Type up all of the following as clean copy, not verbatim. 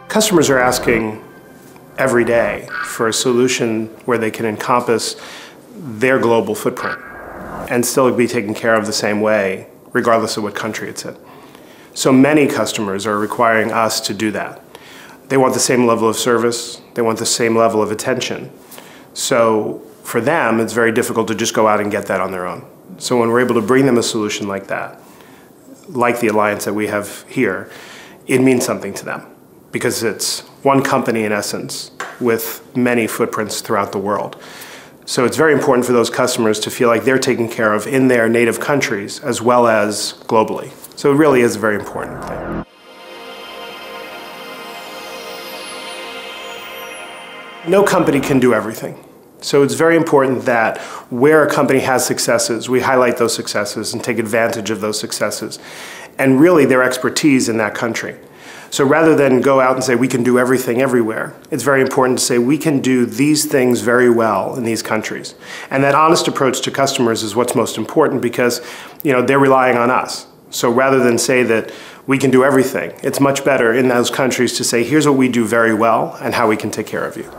Customers are asking every day for a solution where they can encompass their global footprint and still be taken care of the same way, regardless of what country it's in. So many customers are requiring us to do that. They want the same level of service, they want the same level of attention. So for them, it's very difficult to just go out and get that on their own. So when we're able to bring them a solution like that, like the Allianz that we have here, it means something to them because it's one company in essence with many footprints throughout the world. So it's very important for those customers to feel like they're taken care of in their native countries as well as globally. So it really is a very important thing. No company can do everything. So it's very important that where a company has successes, we highlight those successes and take advantage of those successes and really their expertise in that country. So rather than go out and say we can do everything everywhere, it's very important to say we can do these things very well in these countries. And that honest approach to customers is what's most important because they're relying on us. So rather than say that we can do everything, it's much better in those countries to say here's what we do very well and how we can take care of you.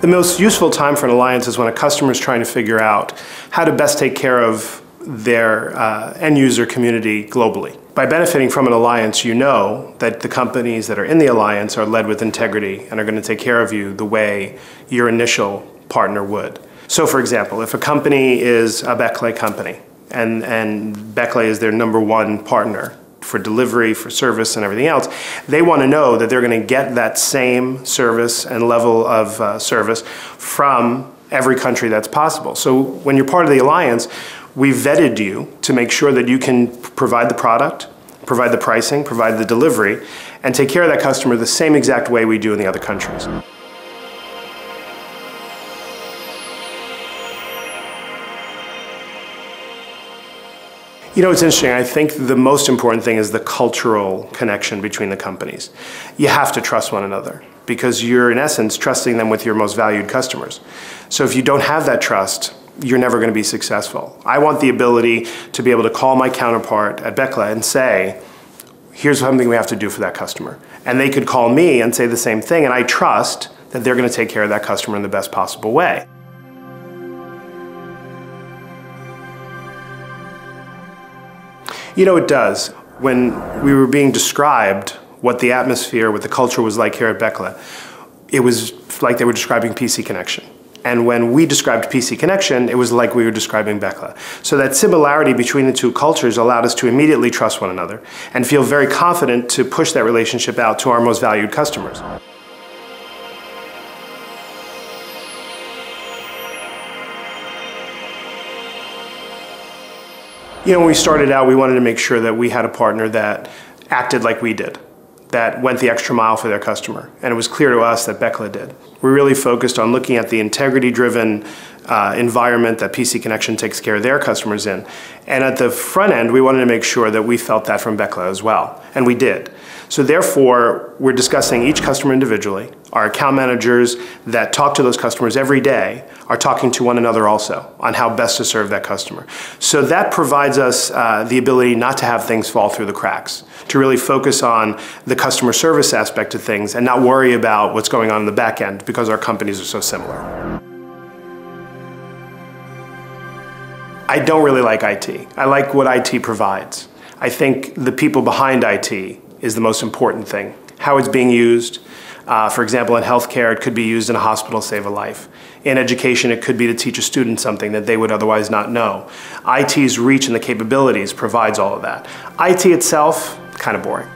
The most useful time for an alliance is when a customer is trying to figure out how to best take care of their end user community globally. By benefiting from an alliance, you know that the companies that are in the alliance are led with integrity and are going to take care of you the way your initial partner would. So for example, if a company is a Bechtle company and Bechtle is their #1 partner for delivery, for service, and everything else, they want to know that they're going to get that same service and level of service from every country that's possible. So when you're part of the alliance, we vetted you to make sure that you can provide the product, provide the pricing, provide the delivery, and take care of that customer the same exact way we do in the other countries. It's interesting. I think the most important thing is the cultural connection between the companies. You have to trust one another because you're, in essence, trusting them with your most valued customers. So if you don't have that trust, you're never going to be successful. I want the ability to be able to call my counterpart at Bechtle and say, here's something we have to do for that customer. And they could call me and say the same thing, and I trust that they're going to take care of that customer in the best possible way. It does. When we were being described what the atmosphere, what the culture was like here at Bechtle, it was like they were describing PC Connection. And when we described PC Connection, it was like we were describing Bechtle. So that similarity between the two cultures allowed us to immediately trust one another and feel very confident to push that relationship out to our most valued customers. When we started out, we wanted to make sure that we had a partner that acted like we did, that went the extra mile for their customer. And it was clear to us that Bechtle did. We really focused on looking at the integrity-driven environment that PC Connection takes care of their customers in. And at the front end, we wanted to make sure that we felt that from Bechtle as well. And we did. So therefore, we're discussing each customer individually. Our account managers that talk to those customers every day are talking to one another also on how best to serve that customer. So that provides us the ability not to have things fall through the cracks, to really focus on the customer service aspect of things and not worry about what's going on in the back end because our companies are so similar. I don't really like IT. I like what IT provides. I think the people behind IT is the most important thing. How it's being used. For example, in healthcare, it could be used in a hospital to save a life. In education, it could be to teach a student something that they would otherwise not know. IT's reach and the capabilities provides all of that. IT itself, kind of boring.